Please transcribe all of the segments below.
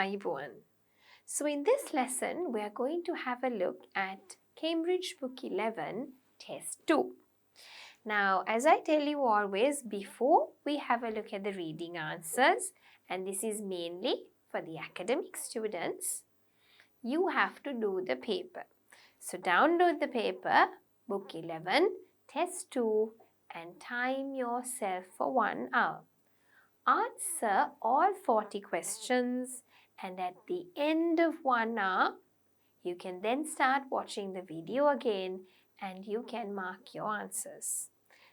ආයුබෝවන්. So in this lesson, we are going to have a look at Cambridge Book 11 Test 2. Now, as I tell you always, before we have a look at the reading answers, and this is mainly for the academic students, you have to do the paper. So download the paper, Book 11, Test 2, and time yourself for 1 hour. Answer all 40 questions, and at the end of 1 hour, you can then start watching the video again and you can mark your answers.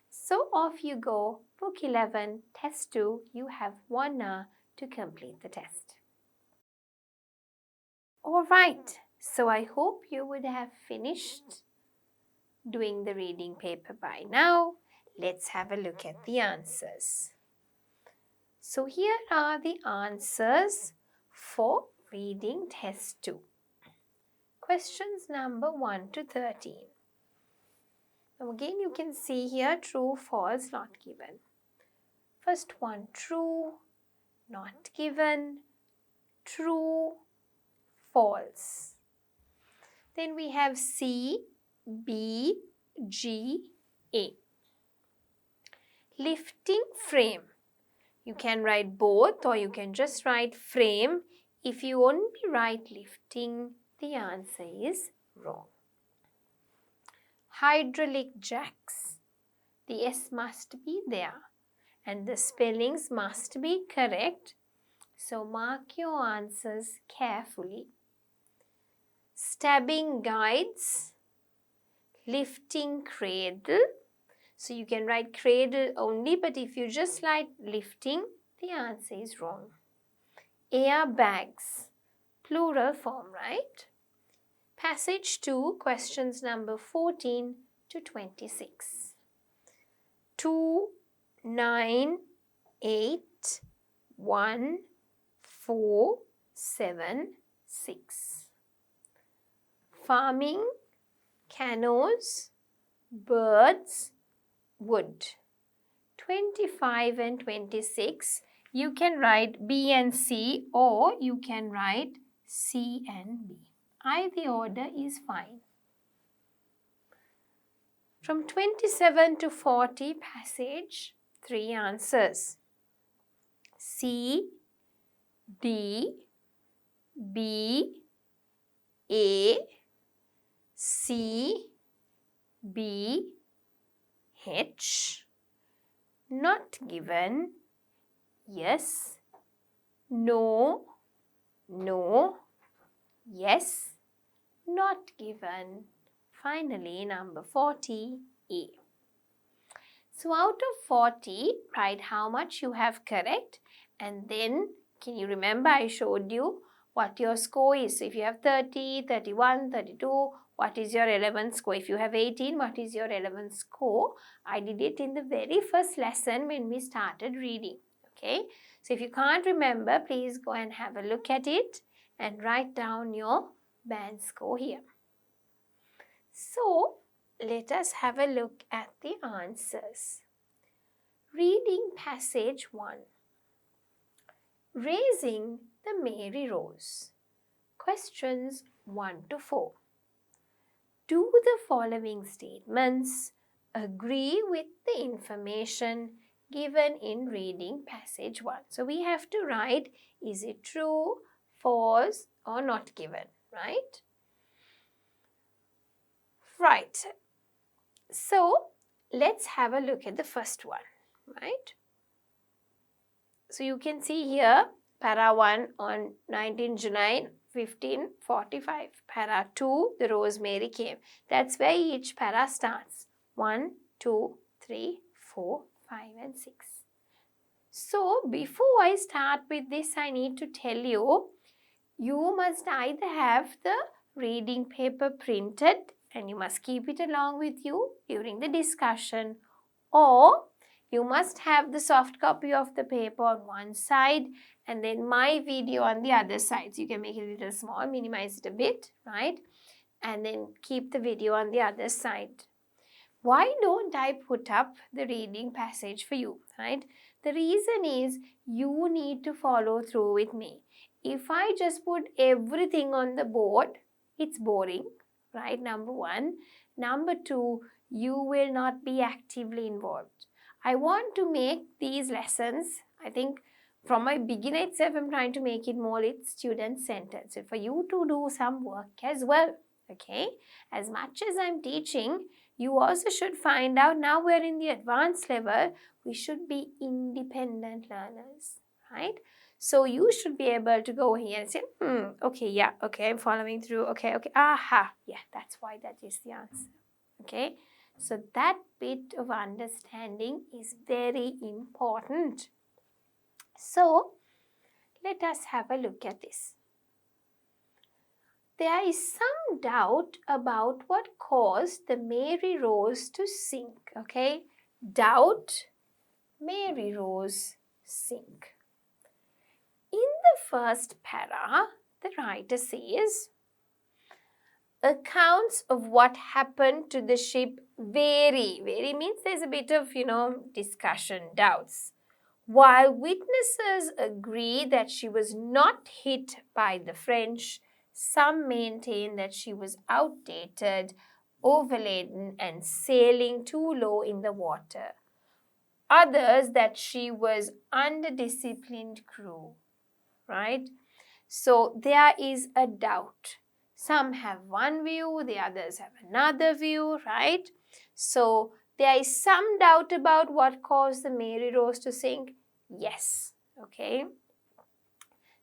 So off you go, Book 11, Test 2, you have 1 hour to complete the test. Alright, so I hope you would have finished doing the reading paper by now. Let's have a look at the answers. So here are the answers for reading test 2. Questions number 1 to 13. Now again you can see here true, false, not given. First one, true, not given, true, false. Then we have C, B, G, A. Lifting frame. You can write both or you can just write frame. If you only write lifting, the answer is wrong. Hydraulic jacks. The S must be there and the spellings must be correct. So mark your answers carefully. Stabbing guides. Lifting cradle. So you can write cradle only, but if you just write lifting, the answer is wrong. Airbags, plural form, right? Passage 2, questions number 14 to 26. 2, 9, 8, 1, 4, 7, 6. Farming, canoes, birds, wood. 25 and 26, you can write B and C or you can write C and B. Either order is fine. From 27 to 40 passage, 3 answers. C, D, B, A, C, B, H. Not given. Yes, no, no, yes, not given. Finally, number 40, A. So out of 40, write how much you have correct and then can you remember I showed you what your score is. So if you have 30, 31, 32, what is your 11th score? If you have 18, what is your 11th score? I did it in the very first lesson when we started reading. Okay, so if you can't remember, please go and have a look at it and write down your band score here. So, let us have a look at the answers. Reading passage 1. Raising the Mary Rose. Questions 1 to 4. Do the following statements agree with the information given in reading passage 1. So we have to write, is it true, false or not given, right? Right. So let's have a look at the first one, right? So you can see here, para 1 on 19 July 1545. Para 2, the Rosemary came. That's where each para starts. 1, 2, 3, 4, 5 and 6. So before I start with this, I need to tell you, you must either have the reading paper printed and you must keep it along with you during the discussion, or you must have the soft copy of the paper on one side and then my video on the other side. So you can make it a little small, minimize it a bit, right? And then keep the video on the other side. Why don't I put up the reading passage for you, right? The reason is you need to follow through with me. if I just put everything on the board, it's boring, right? Number one. Number two, you will not be actively involved. I want to make these lessons, I think from my beginner itself, I'm trying to make it more student-centered. So for you to do some work as well, okay? As much as I'm teaching, you also should find out, now we're in the advanced level, we should be independent learners, right? So you should be able to go here and say, okay, yeah, okay, I'm following through, okay, aha, yeah, that's why that is the answer, okay? So that bit of understanding is very important. So let us have a look at this. There is some doubt about what caused the Mary Rose to sink, okay? Doubt, Mary Rose, sink. In the first para, the writer says, accounts of what happened to the ship vary. Vary means there's a bit of, discussion, doubts. While witnesses agree that she was not hit by the French, some maintain that she was outdated, overladen, and sailing too low in the water. Others that she was under disciplined crew, right? So there is a doubt. Some have one view, the others have another view, right? So there is some doubt about what caused the Mary Rose to sink. Yes, okay.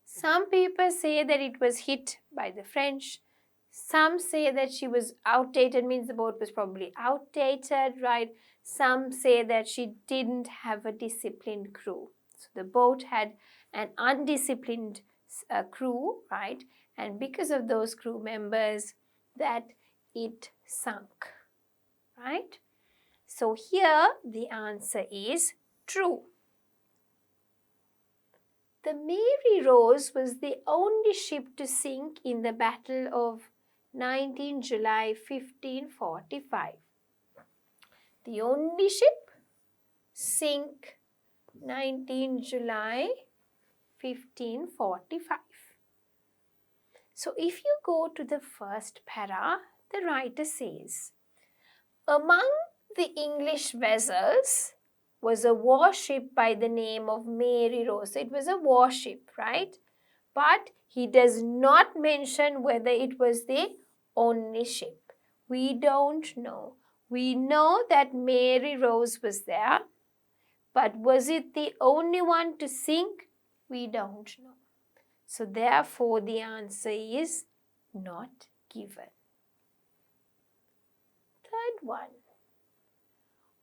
Some people say that it was hit by the French. Some say that she was outdated, means the boat was probably outdated, right? Some say that she didn't have a disciplined crew. So the boat had an undisciplined crew, right? And because of those crew members, that it sunk, right? So here the answer is true. The Mary Rose was the only ship to sink in the Battle of 19 July 1545. The only ship sink 19 July 1545. So if you go to the first para, the writer says, among the English vessels was a warship by the name of Mary Rose. So it was a warship, right? But he does not mention whether it was the only ship. We don't know. We know that Mary Rose was there, but was it the only one to sink? We don't know. So therefore the answer is not given. Third one.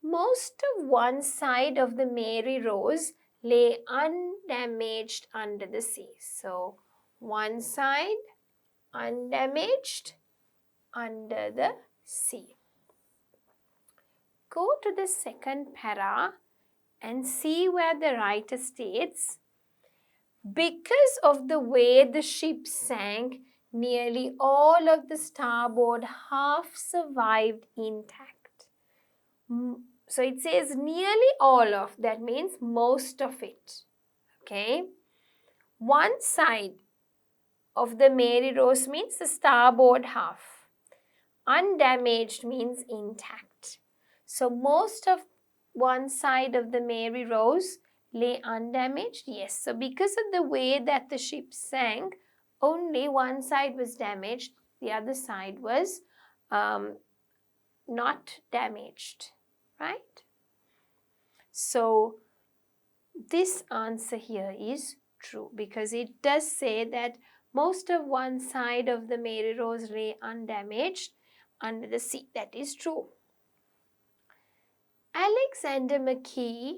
Most of one side of the Mary Rose lay undamaged under the sea. So one side undamaged under the sea. Go to the second para and see where the writer states, because of the way the ship sank, nearly all of the starboard half survived intact. So it says nearly all of, that means most of it. Okay. One side of the Mary Rose means the starboard half. Undamaged means intact. So most of one side of the Mary Rose lay undamaged? Yes. So because of the way that the ship sank, only one side was damaged, the other side was not damaged, right? So this answer here is true because it does say that most of one side of the Mary Rose lay undamaged under the sea. That is true. Alexander McKee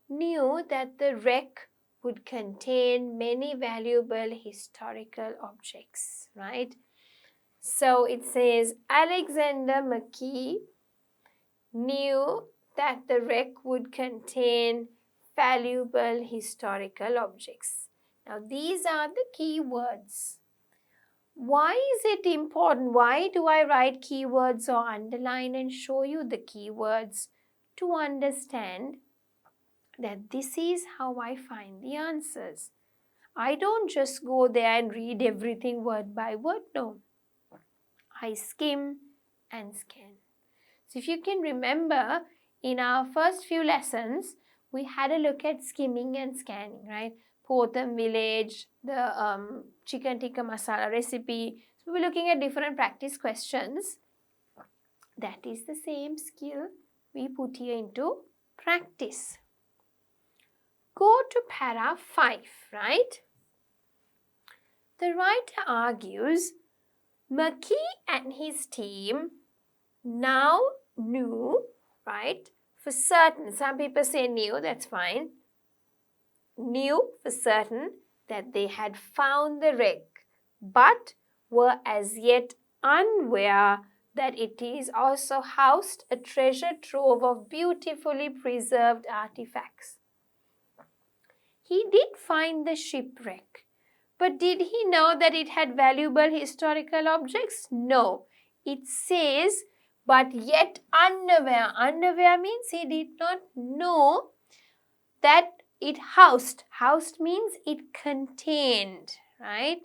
knew that the wreck would contain many valuable historical objects, right? So it says Alexander McKee knew that the wreck would contain valuable historical objects. Now these are the key words. Why is it important? Why do I write keywords or underline and show you the keywords? To understand that this is how I find the answers. I don't just go there and read everything word by word. No. I skim and scan. So if you can remember, in our first few lessons, we had a look at skimming and scanning, right? Potham village, the chicken tikka masala recipe. So we're looking at different practice questions. That is the same skill we put here into practice. Go to para 5, right? The writer argues McKee and his team now knew, right, for certain, some people say knew, that's fine, knew for certain that they had found the wreck, but were as yet unaware that it is also housed a treasure trove of beautifully preserved artifacts. He did find the shipwreck, but did he know that it had valuable historical objects? No. It says, but yet unaware. Unaware means he did not know that it housed. Housed means it contained, right?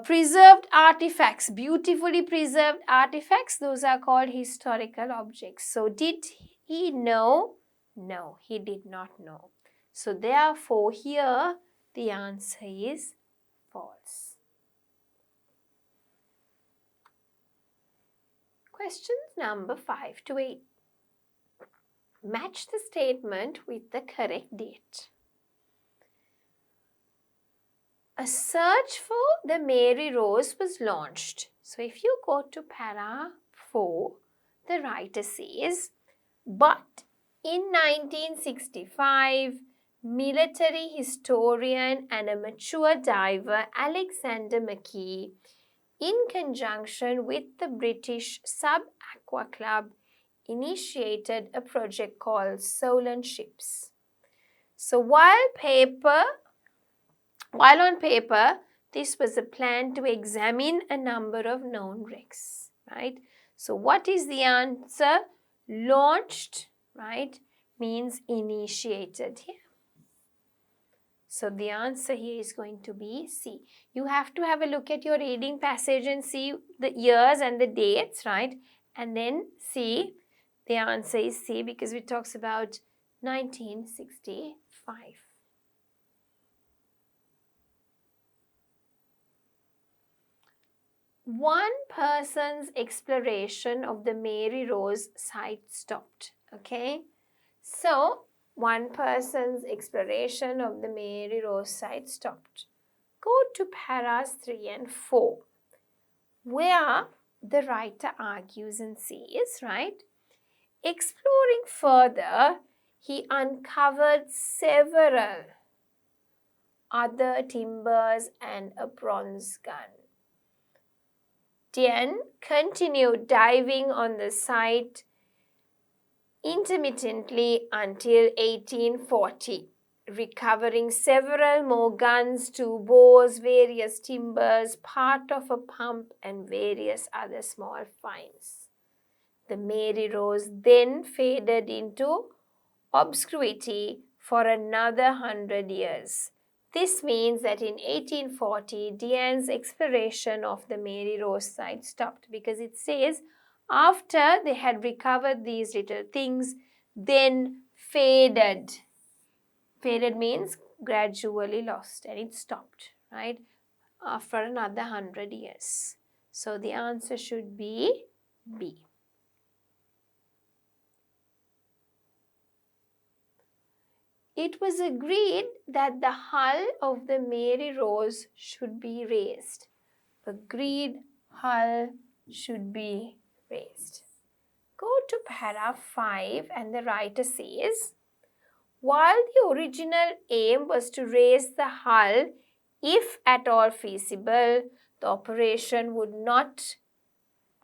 Preserved artifacts, beautifully preserved artifacts, those are called historical objects. So did he know? No, he did not know. So therefore here the answer is false. Questions number 5 to 8. Match the statement with the correct date. A search for the Mary Rose was launched. So if you go to para 4, the writer says, but in 1965, military historian and a mature diver Alexander McKee, in conjunction with the British Sub-Aqua Club, initiated a project called Solan Ships. So while on paper, this was a plan to examine a number of known wrecks, right? So what is the answer? Launched, right, means initiated here. So the answer here is going to be C. You have to have a look at your reading passage and see the years and the dates, right? And then see, the answer is C because it talks about 1965. One person's exploration of the Mary Rose site stopped, okay? So, one person's exploration of the Mary Rose site stopped. Go to paras 3 and 4, where the writer argues and says, right? Exploring further, he uncovered several other timbers and a bronze gun. Then continued diving on the site intermittently until 1840, recovering several more guns, 2 bows, various timbers, part of a pump and various other small finds. The Mary Rose then faded into obscurity for another 100 years. This means that in 1840, Diane's exploration of the Mary Rose site stopped because it says after they had recovered these little things, then faded. Faded means gradually lost and it stopped, right? After another 100 years. So the answer should be B. It was agreed that the hull of the Mary Rose should be raised. Agreed, hull should be raised. Go to para 5 and the writer says, while the original aim was to raise the hull, if at all feasible, the operation would not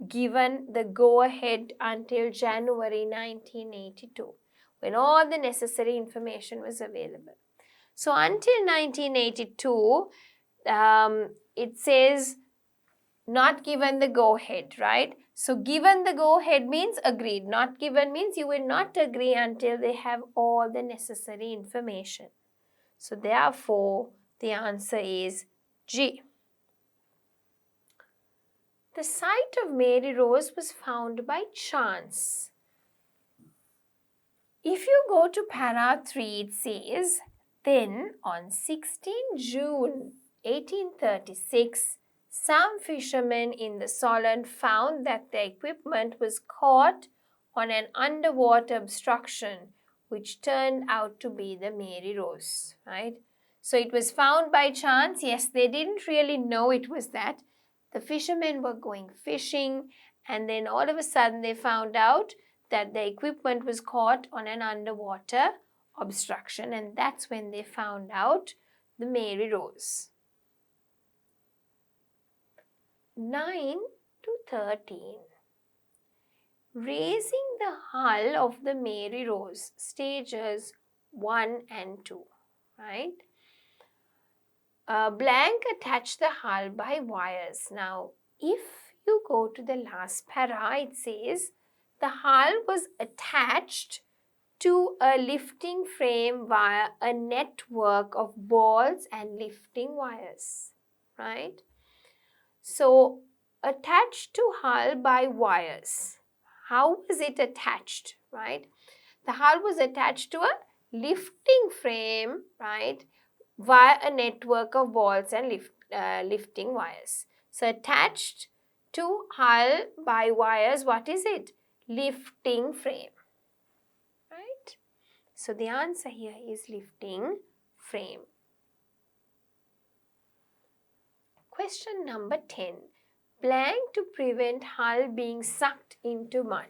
given the go-ahead until January 1982. When all the necessary information was available. So until 1982, it says not given the go-ahead, right? So given the go-ahead means agreed. Not given means you will not agree until they have all the necessary information. So therefore, the answer is G. The site of Mary Rose was found by chance. If you go to para 3, it says, then on 16 June 1836, some fishermen in the Solent found that their equipment was caught on an underwater obstruction, which turned out to be the Mary Rose, right? So it was found by chance. Yes, they didn't really know it was that. The fishermen were going fishing, and then all of a sudden they found out that the equipment was caught on an underwater obstruction, and that's when they found out the Mary Rose. 9 to 13. Raising the hull of the Mary Rose, stages 1 and 2, right? Blank attached the hull by wires. Now, if you go to the last para, it says the hull was attached to a lifting frame via a network of balls and lifting wires, right? So, attached to hull by wires. How was it attached, right? The hull was attached to a lifting frame, right, via a network of balls and lifting wires. So, attached to hull by wires, what is it? Lifting frame. Right? So the answer here is lifting frame. Question number 10. Blank to prevent hull being sucked into mud.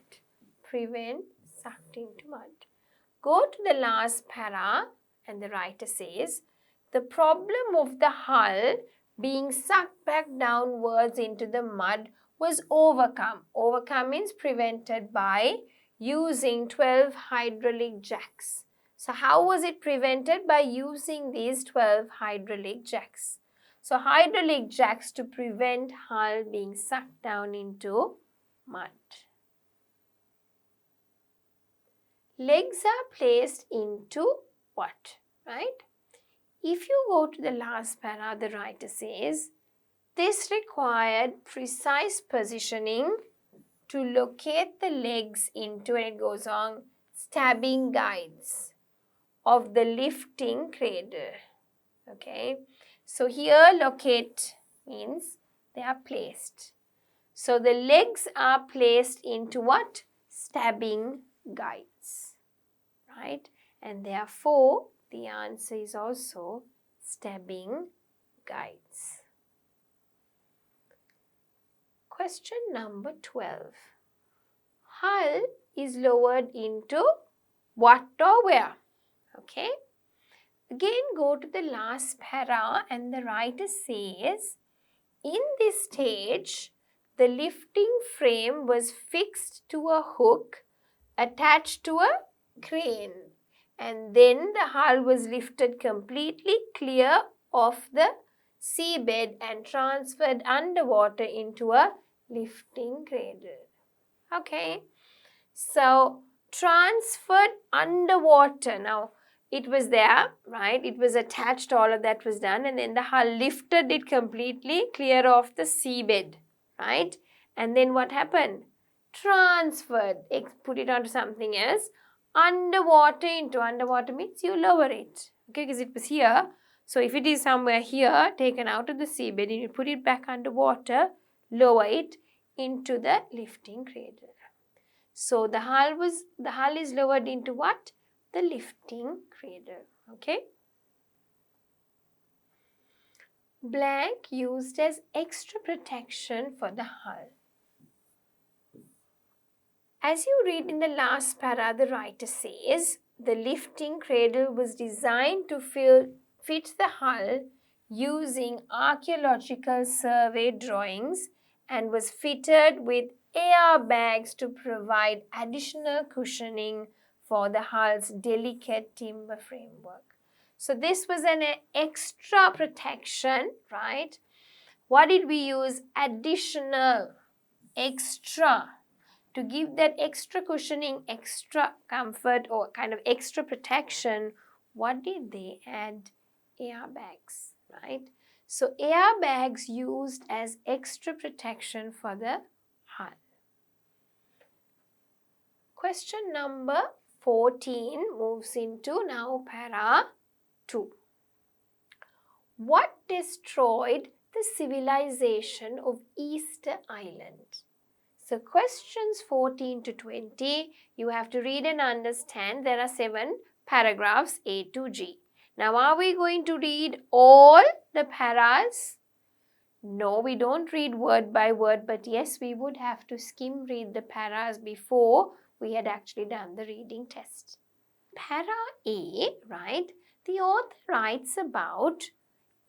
Prevent sucked into mud. Go to the last para and the writer says, the problem of the hull being sucked back downwards into the mud was overcome. Overcome means prevented by using 12 hydraulic jacks. So how was it prevented? By using these 12 hydraulic jacks. So hydraulic jacks to prevent hull being sucked down into mud. Legs are placed into what? Right? If you go to the last para, the writer says, this required precise positioning to locate the legs into, and it goes on, stabbing guides of the lifting cradle. Okay, so here locate means they are placed. So the legs are placed into what? Stabbing guides, right? And therefore the answer is also stabbing guides. Question number 12. Hull is lowered into what or where? Okay. Again go to the last para and the writer says, in this stage, the lifting frame was fixed to a hook attached to a crane, and then the hull was lifted completely clear of the seabed and transferred underwater into a lifting cradle. Okay, so transferred underwater. Now it was there, right? It was attached, all of that was done, and then the hull lifted it completely clear of the seabed, right? And then what happened? Transferred, put it onto something else. Underwater into, underwater means you lower it, okay, because it was here. So if it is somewhere here, taken out of the seabed, and you put it back underwater, lower it into the lifting cradle. So the hull is lowered into what? The lifting cradle. Okay. Blank used as extra protection for the hull. As you read in the last para, the writer says, the lifting cradle was designed to fit the hull using archaeological survey drawings and was fitted with airbags to provide additional cushioning for the hull's delicate timber framework. So this was an extra protection, right? What did we use? Additional, extra. To give that extra cushioning, extra comfort, or kind of extra protection, what did they add? airbags, right? So airbags used as extra protection for the hull. Question number 14 moves into now para 2. What destroyed the civilization of Easter Island? So questions 14 to 20, you have to read and understand. There are 7 paragraphs A to G. Now are we going to read all the paras? No, we don't read word by word, but yes, we would have to skim read the paras before we had actually done the reading test. Para A, right, the author writes about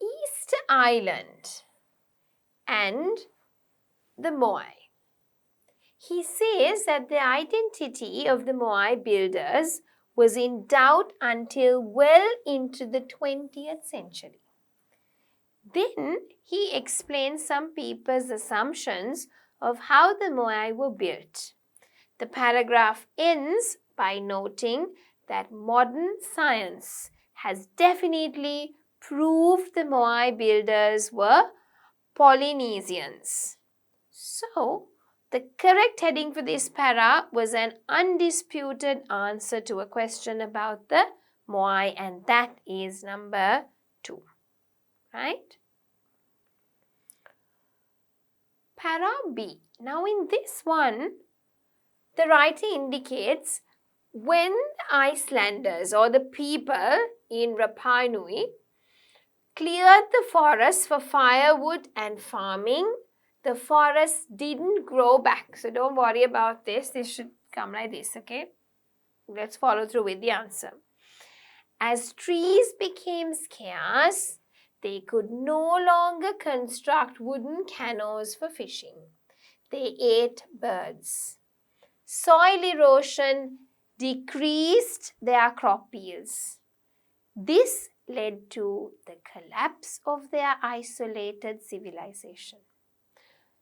Easter Island and the Moai. He says that the identity of the Moai builders was in doubt until well into the 20th century. Then he explains some people's assumptions of how the Moai were built. The paragraph ends by noting that modern science has definitely proved the Moai builders were Polynesians. So, the correct heading for this para was an undisputed answer to a question about the Moai, and that is number 2. Right? Para B. Now in this one, the writer indicates when the Icelanders or the people in Rapa Nui cleared the forest for firewood and farming, the forest didn't grow back. So don't worry about this. This should come like this, okay? Let's follow through with the answer. As trees became scarce, they could no longer construct wooden canoes for fishing. They ate birds. Soil erosion decreased their crop yields. This led to the collapse of their isolated civilization.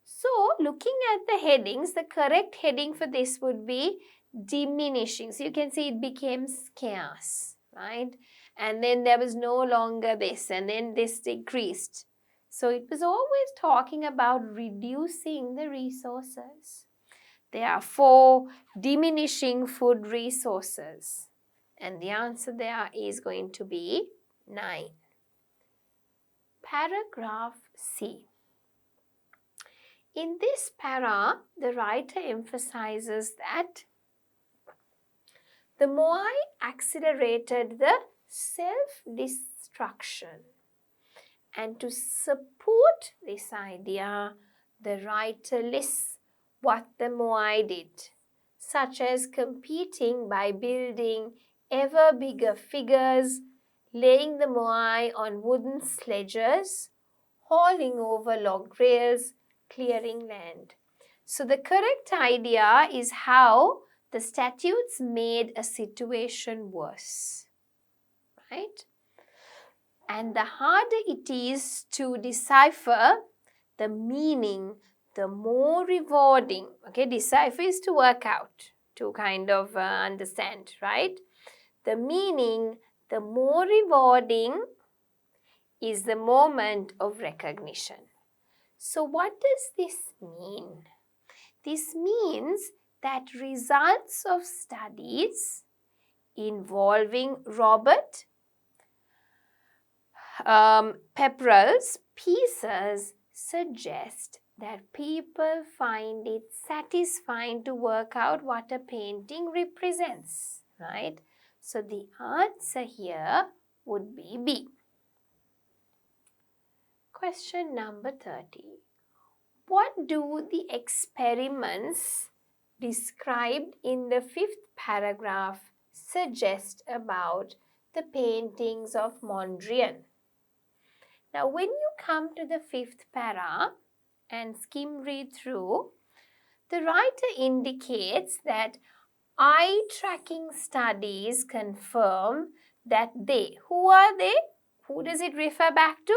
So, looking at the headings, the correct heading for this would be diminishing. So, you can see it became scarce, right? And then there was no longer this, and then this decreased. So, it was always talking about reducing the resources. There are 4 diminishing food resources. And the answer there is going to be 9. Paragraph C. In this para, the writer emphasizes that the Moai accelerated the self-destruction. And to support this idea, the writer lists what the Moai did, such as competing by building ever bigger figures, laying the Moai on wooden sledges, hauling over log rails, clearing land. So the correct idea is how the statutes made a situation worse, right? And the harder it is to decipher the meaning, the more rewarding. Okay, decipher is to work out, to kind of understand, right? The meaning, the more rewarding is the moment of recognition. So what does this mean? This means that results of studies involving Robert Pepperell's pieces suggest that people find it satisfying to work out what a painting represents, right? So the answer here would be B. Question number 30. What do the experiments described in the 5th paragraph suggest about the paintings of Mondrian? Now, when you come to the 5th para and skim read through, the writer indicates that eye tracking studies confirm that they, who are they? Who does it refer back to?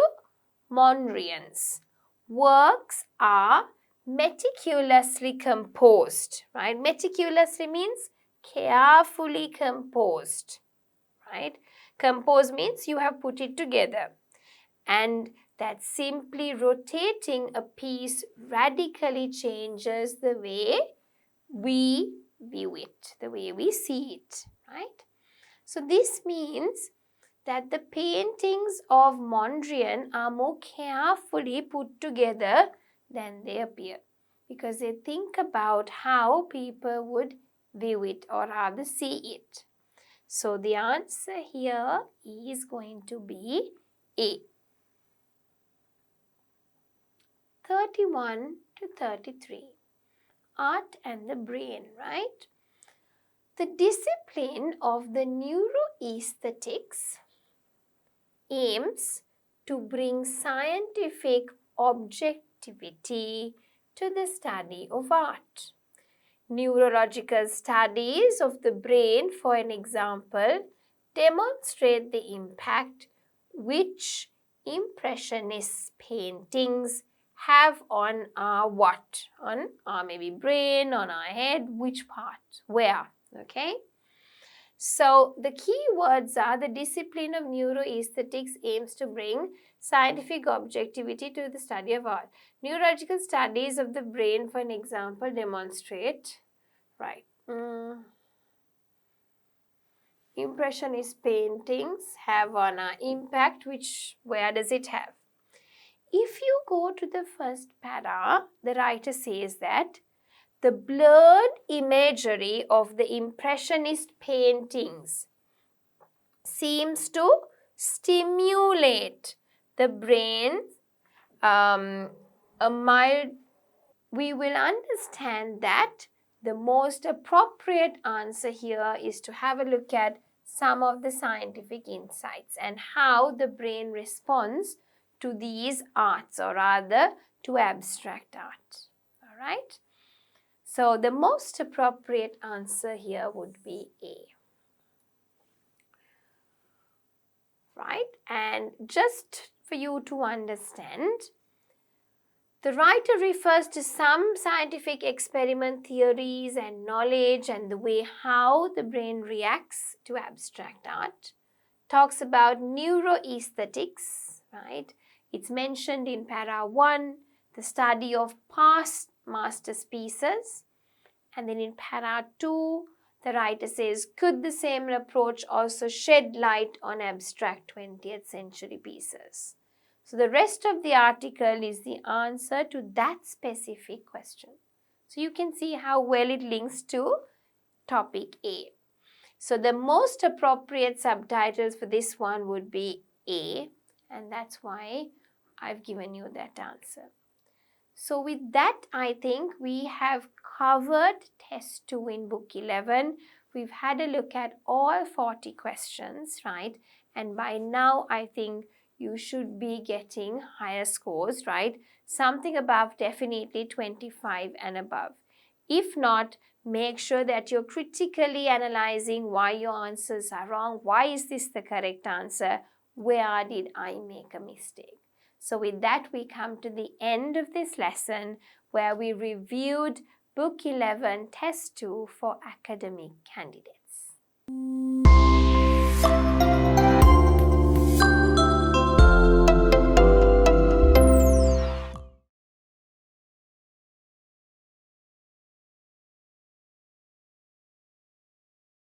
Mondrians. Works are meticulously composed, right? Meticulously means carefully composed, right? Compose means you have put it together. And that simply rotating a piece radically changes the way we view it, the way we see it, right? So this means that the paintings of Mondrian are more carefully put together than they appear, because they think about how people would view it or rather see it. So the answer here is going to be A. 31 to 33. Art and the brain, right? The discipline of the neuroaesthetics aims to bring scientific objectivity to the study of art. Neurological studies of the brain, for an example, demonstrate the impact which Impressionist paintings have on our what? On our maybe brain, on our head, which part, where, okay? So the key words are the discipline of neuroaesthetics aims to bring scientific objectivity to the study of art. Neurological studies of the brain, for an example, demonstrate, right? Impressionist paintings have on our impact, which, where does it have? If you go to the first para, the writer says that the blurred imagery of the Impressionist paintings seems to stimulate the brain a mild. We will understand that the most appropriate answer here is to have a look at some of the scientific insights and how the brain responds to these arts, or rather to abstract art. All right? So the most appropriate answer here would be A. Right? And just for you to understand, the writer refers to some scientific experiment theories and knowledge and the way how the brain reacts to abstract art. Talks about neuroaesthetics, right? It's mentioned in para 1, the study of past masterpieces. And then in para 2, the writer says, could the same approach also shed light on abstract 20th century pieces? So the rest of the article is the answer to that specific question. So you can see how well it links to topic A. So the most appropriate subtitles for this one would be A, and that's why I've given you that answer. So with that, I think we have covered test 2 in book 11. We've had a look at all 40 questions, right? And by now, I think you should be getting higher scores, right? Something above, definitely 25 and above. If not, make sure that you're critically analyzing why your answers are wrong. Why is this the correct answer? Where did I make a mistake? So with that, we come to the end of this lesson where we reviewed Book 11, Test 2 for academic candidates.